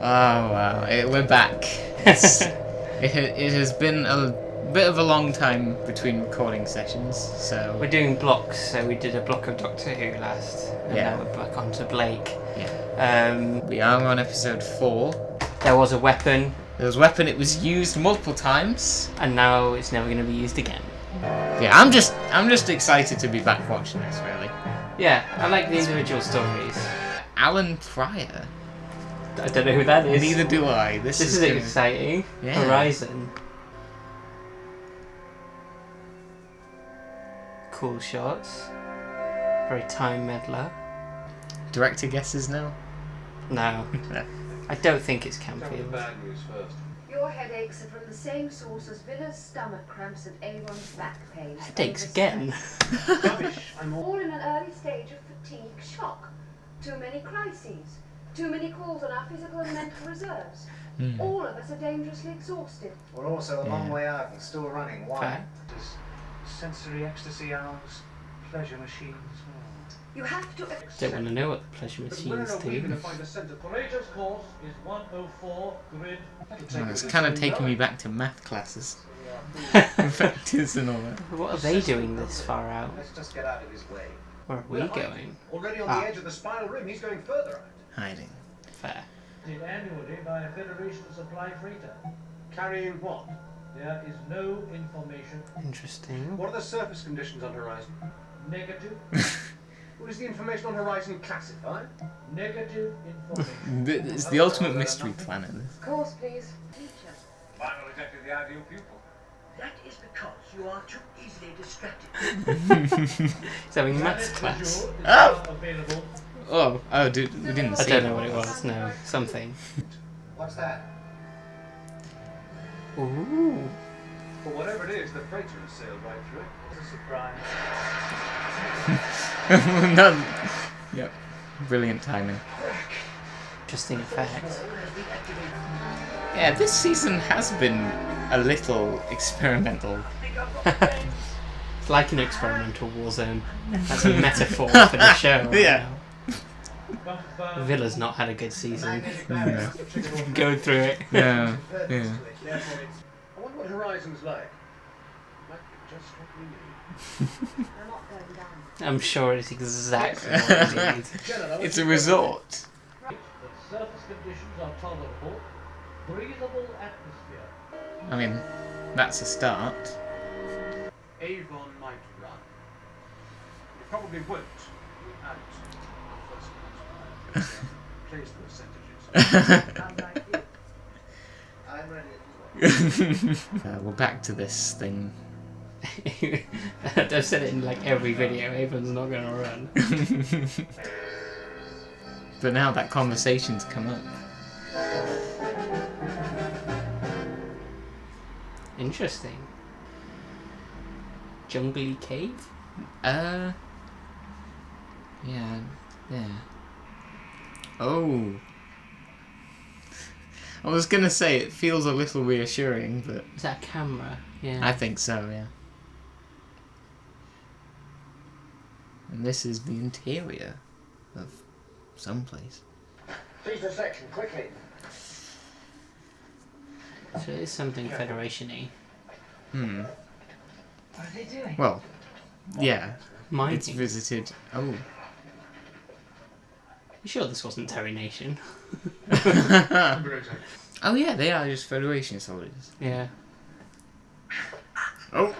wow, we're back. It has been a bit of a long time between recording sessions, so... We're doing blocks, so we did a block of Doctor Who last, and Yeah. now we're back onto Blake. Yeah. We are on episode 4. There was a weapon. There was a weapon, it was used multiple times. And now it's never going to be used again. Yeah, I'm just excited to be back watching this, really. Yeah, I like the individual stories. Alan Pryor. I don't know who that is. Neither do I. This is exciting. Yeah. Horizon. Cool shots. Very time meddler. Director guesses now? No. I don't think it's Campfield. Bad news first. Your headaches are from the same source as Villa's stomach cramps and Avon's back pain. Headaches again. Rubbish. I'm all... All in an early stage of fatigue shock. Too many crises. Too many calls on our physical and mental reserves. All of us are dangerously exhausted. We're also a long way out and still running. Why? Fair. Sensory ecstasy hours, pleasure machines. You have to... Don't want to know what the pleasure But where machines are we going do. to find the centre? Courageous course is 104 grid. It's kind of taking me back to math classes. Vectors and all that. What are they doing this far out? Let's just get out of his way. Where are we going? Already on Ah. the edge of the spinal rim, he's going further out. Hiding. Fair. Annually by a Federation supply freighter. Carrying what? There is no information. Interesting. What are the surface conditions on Horizon? Negative. What is the information on Horizon classified? Negative information. It's the ultimate mystery planet. Of course, please. Teacher. Finally detected the ideal pupil. That is because you are too easily distracted. He's having maths class. Oh! Available. Oh, dude, we didn't I see don't know what it was. No, something. What's that? Ooh. For whatever it is, the freighter has sailed right through it. It's a surprise. No. Yep. Brilliant timing. Interesting effect. Yeah, this season has been a little experimental. It's like an experimental war zone. That's a metaphor for the show. Right Yeah. now. Villa's not had a good season. No. Going through it. Yeah. I Yeah. wonder what Horizon's like. Might be just what we need. They're not going down. I'm sure it's exactly what we need. It's a resort. The surface conditions are tolerable. Breathable atmosphere. I mean, that's a start. Avon might run. You probably won't. At first place the percentages. Unlike you. I'm ready at you. We're back to this thing. They've said it in like every video. Avon's not going to run. But now that conversation's come up. Interesting. Jungly cave? Yeah. Oh. I was gonna say it feels a little reassuring, but Is that a camera? Yeah. I think so, yeah. And this is the interior of someplace. Please the section, quickly. So it is something Federation-y. Hmm. What are they doing? Well, yeah. Mining. It's visited. Oh. You sure this wasn't Terry Nation? Oh yeah, they are just Federation soldiers. Yeah. Oh.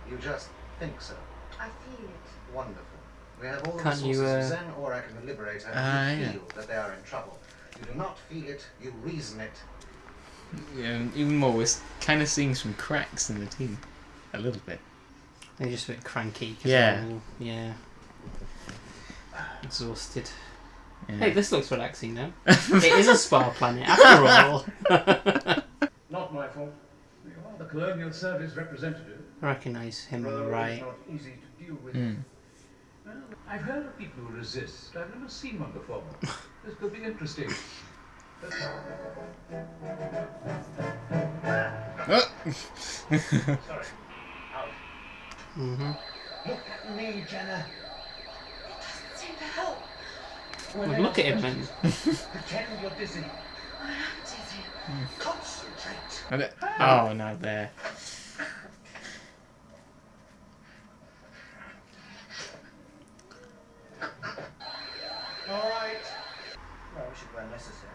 You just think so. I feel it. Wonderful. We have all Can't the you, sources of Zen Aurak and the Liberator, and you yeah. feel that they are in trouble. You do not feel it, you reason it. Yeah, even more, we're kind of seeing some cracks in the team. A little bit. They're just a bit cranky. 'Cause Yeah. they're all, yeah. Exhausted. Yeah. Hey, this looks relaxing now. It is a spa planet, after all. Not my fault. You are the Colonial Service representative. I recognise him on the Road is right. not easy to deal with. Well, I've heard of people who resist. I've never seen one before. This could be interesting. Sorry. Out. Mm-hmm. Look at me, Jenna. Seem to help. When Well, they look are at him supposed and... to pretend you're dizzy. I am dizzy. Concentrate. Okay. Oh, no, there. All right. Well, we should wear necessary.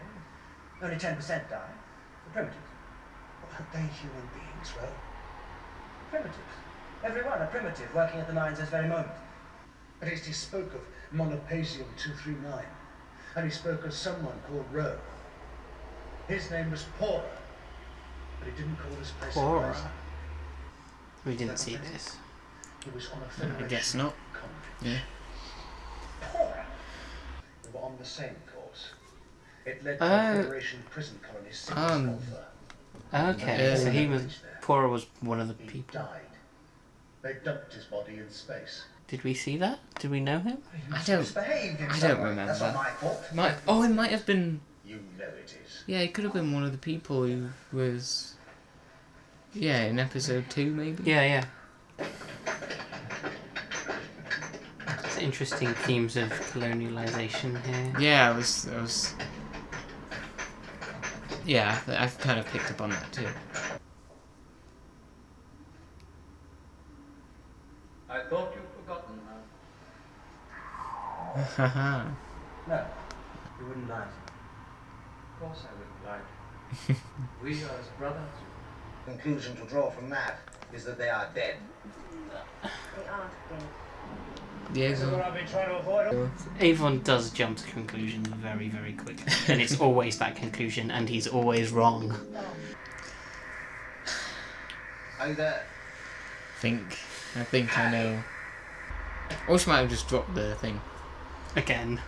Only 10% die. The primitives. Aren't they human beings, Ro? Primitives. Everyone a primitive working at the mines this very moment. At least he spoke of Monopasium 239, and he spoke of someone called Ro. His name was Pora, but he didn't call this place Pora. Horizon. We didn't see this. He was on a I Federation guess not. convict. Yeah. Pora. We were on the same course. It led to Oh. a Federation prison colony 6 Um, Alpha. Okay, so he was... There. Pora was one of the He people. died. They dumped his body in space. Did we see that? Did we know him? I don't Misbehaved in I some don't way. remember. That's not my fault. it might have been... You know it is. Yeah, it could have been one of the people who was... Yeah, in episode 2, maybe? Yeah. It's interesting themes of colonialization here. Yeah, I was... Yeah, I've kind of picked up on that too. I thought you'd forgotten her. Haha. No, you wouldn't lie. Of course I wouldn't lie to you. We are as brothers. Conclusion to draw from that is that they are dead. They aren't dead. This is what Yeah, I've been trying to avoid. Avon does jump to conclusions very, very quickly. And it's always that conclusion, and he's always wrong. Are you there? I think I know. Or she might have just dropped the thing. Again.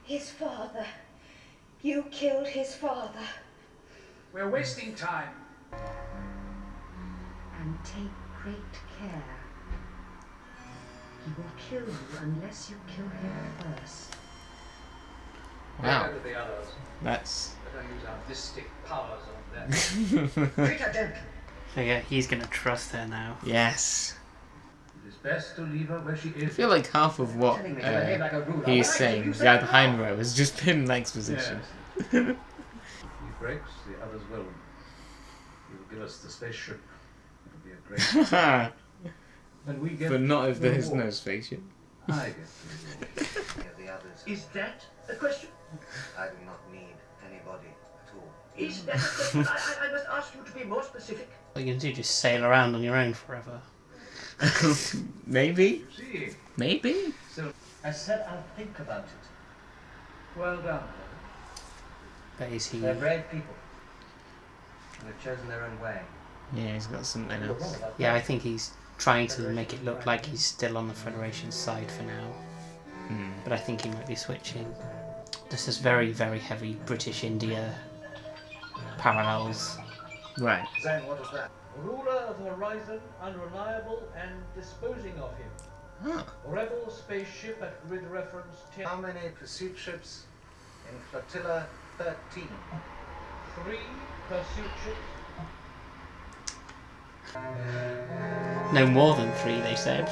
His father. You killed his father. We're wasting time. And take great care. He will kill you unless you kill him first. Wow. Better to the others. That's... Better use our mystic powers on them. Treat her gently. So yeah, he's gonna trust her now. Yes. It is best to leave her where she I is. feel like half of what Telling me to behave like a ruler. he's Why saying, did you the say guy no? behind Ro, has just been exposition. Yes. If he breaks, the others will. He will give us the spaceship. It'll be a great. But When we get not if the there's reward. no spaceship. I get the reward. Near the others. Is that a question? I do not need anybody at all. Is that a question? I must ask you to be more specific. What are you gonna do? Just sail around on your own forever? Maybe? You see, Maybe? so I said I'll think about it. well done. But is he... They're brave people. They've chosen their own way. Yeah, he's got something You're wrong else. about Yeah, I that. think he's trying to make it look like he's still on the Federation side for now. Hmm. But I think he might be switching. This is very, very heavy British India parallels. Right. Zane, what was that? Ruler of Horizon, unreliable and disposing of him. Huh. Rebel spaceship at grid reference 10. How many pursuit ships in Flotilla 13? 3 pursuit ships. No more than 3, they said.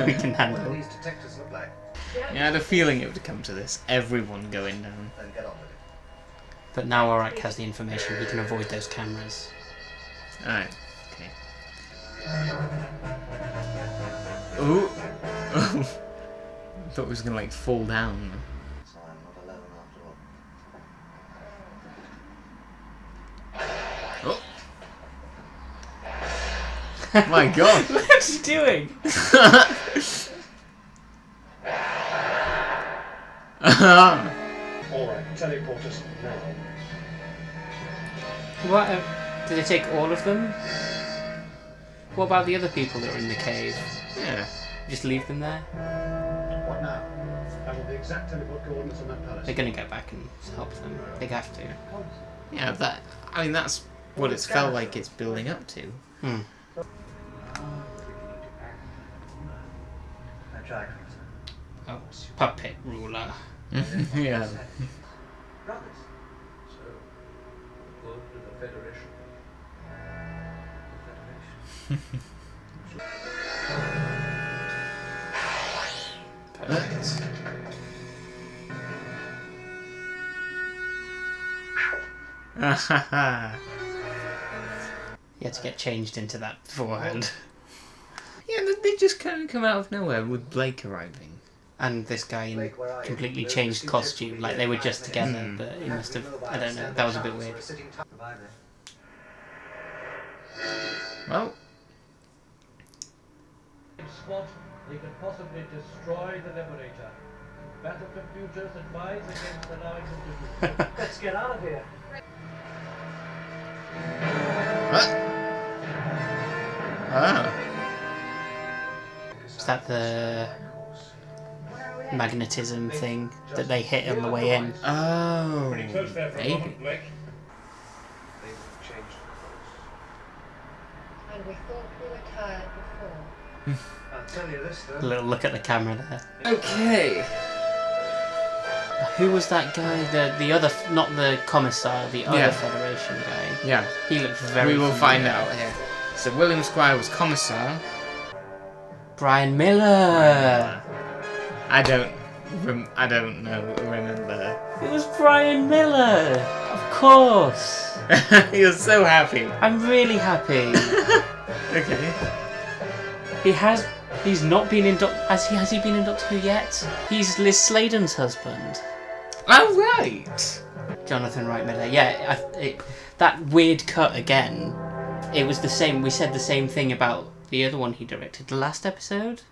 We can What do handle. these detectors look like? Yeah, I had a feeling it would come to this. Everyone going down. Then get on with it. But now Aurak has the information, he can avoid those cameras. Alright. Okay. Ooh! Thought it was gonna like fall down. So I'm not alone after all. Oh! My god! What's he doing? All right, teleport us now. What? Did they take all of them? What about the other people that were in the cave? Yeah. Just leave them there? What now? I want the exact teleport coordinates on that palace. They're gonna go back and help them. They have to. Yeah, that... I mean, that's what it's felt like it's building up to. Hmm. I tried. Oh, puppet ruler. Yeah. Brothers. So, good to the Federation. The Federation. You had to get changed into that beforehand. Yeah, they just kind of come out of nowhere with Blake arriving. And this guy in completely changed costume, like they were just together, but he must have, I don't know, that was a bit weird. Well, Spot, they can possibly destroy the Liberator. Battle computers advise against allowing them to do so. Let's get out of here. Is that the magnetism thing that they hit on the way in? Oh, Pretty close there for a maybe. moment, Blake. They will change the course. And we thought we were tired before. I'll tell you this A though. little look at the camera there. Okay. Who was that guy? The other, not the commissar, the other Yeah. Federation guy. Yeah, He looked very. we will familiar. find out here. So William Squire was Commissar. Brian Miller. I don't remember. It was Brian Miller. Of course. He was so happy. I'm really happy. Okay. He's not been in has he been in Doctor Who yet? He's Liz Sladen's husband. Oh right. Jonathan Wright Miller. Yeah, that weird cut again. It was the same. We said the same thing about the other one he directed, the last episode.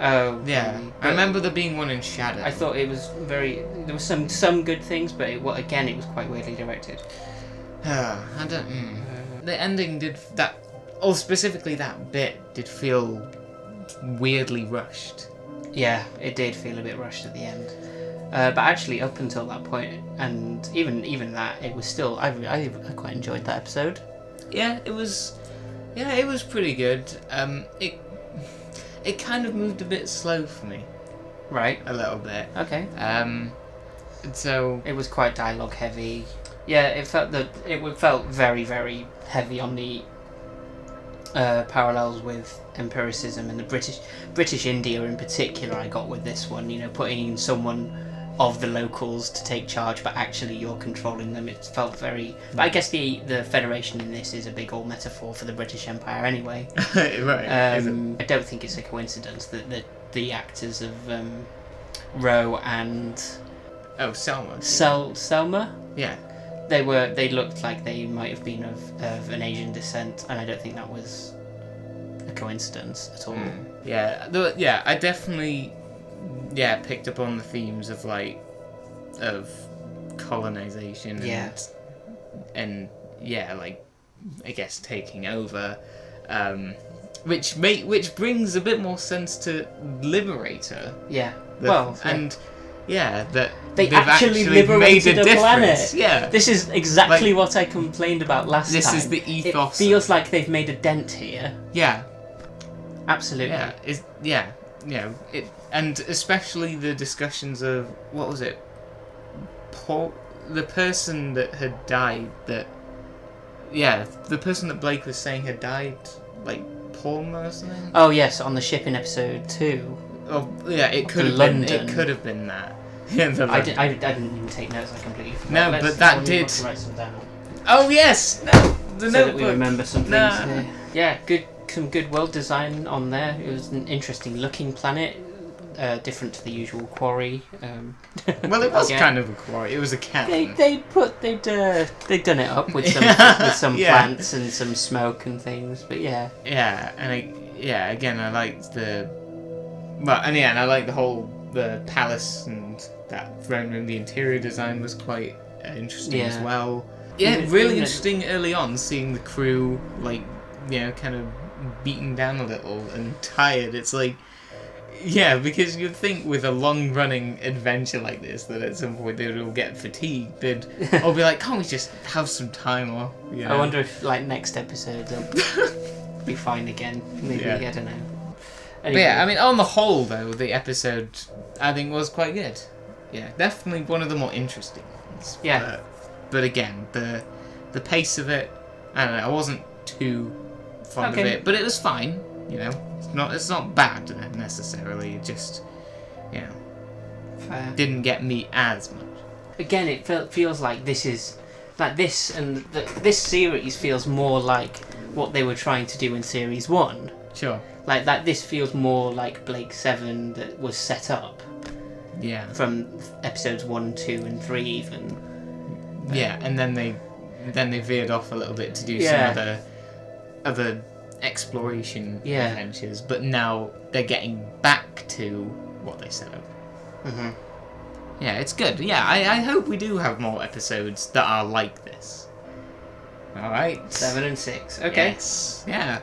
Oh Yeah, I remember there being one in Shadow. I thought it was very. There was some good things, but it was quite weirdly directed. I don't. The ending did that. Oh, specifically that bit did feel weirdly rushed. Yeah, it did feel a bit rushed at the end. But actually, up until that point, and even that, it was still. I quite enjoyed that episode. Yeah, it was. Yeah, it was pretty good. It kind of moved a bit slow for me, Right. a little bit. Okay. So It was quite dialogue heavy. Yeah, it felt very, very heavy on the parallels with empiricism and the British India in particular. I got with this one, putting in someone of the locals to take charge, but actually you're controlling them. It felt very. But I guess the Federation in this is a big old metaphor for the British Empire, anyway. right. I don't think it's a coincidence that the actors of Roe and Selma. Selma. Yeah. They looked like they might have been of an Asian descent, and I don't think that was a coincidence at all. Yeah, I definitely picked up on the themes of colonization and I guess taking over, which brings a bit more sense to Liberator. Yeah. That they they've actually made liberated a a planet. difference. Yeah. This is exactly what I complained about last time. This is the ethos. It feels like they've made a dent here. Yeah. Absolutely. And especially the discussions of what was it? The person that had died. The person that Blake was saying had died, like Palmer or something. Oh yes, on the ship in episode 2. Oh yeah, it could have been. It could have been that. I didn't even take notes. I completely forgot. No, but that did. Write some down. Oh yes, no, the so notebook. That we remember some things here. Yeah, some good world design on there. It was an interesting looking planet, different to the usual quarry. Well, it was kind of a quarry. It was a camp. They'd done it up with some plants and some smoke and things. But yeah. Yeah, and again, I liked the. Well, and I like the palace and that throne room. The interior design was quite interesting as well. Yeah, really interesting early on, seeing the crew kind of beaten down a little and tired. It's like, because you'd think with a long-running adventure like this that at some point they would all get fatigued. They'd all be like, can't we just have some time off? I wonder if next episode they'll be fine again. Maybe, I don't know. Anyway. But on the whole, though, the episode, I think, was quite good. Yeah, definitely one of the more interesting ones. Yeah. But again, the pace of it, I don't know, I wasn't too fond of it, but it was fine. It's not bad necessarily. It Fair. didn't get me as much. Again, it feels like this is like this, and this series feels more like what they were trying to do in series 1. Sure. Like that, this feels more like Blake 7 that was set up. Yeah. From episodes 1, 2, and 3 even. Yeah, and then they veered off a little bit to do Yeah. some other exploration Yeah. adventures, but now they're getting back to what they set up. Mm-hmm. Yeah, it's good. Yeah, I hope we do have more episodes that are like this. Alright. 7 and 6. Okay. Yes. Yeah.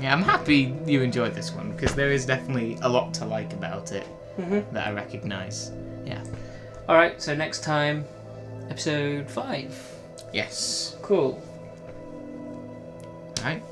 Yeah, I'm happy you enjoyed this one, because there is definitely a lot to like about it that I recognise. Yeah. Alright, so next time, episode 5. Yes. Cool. Alright.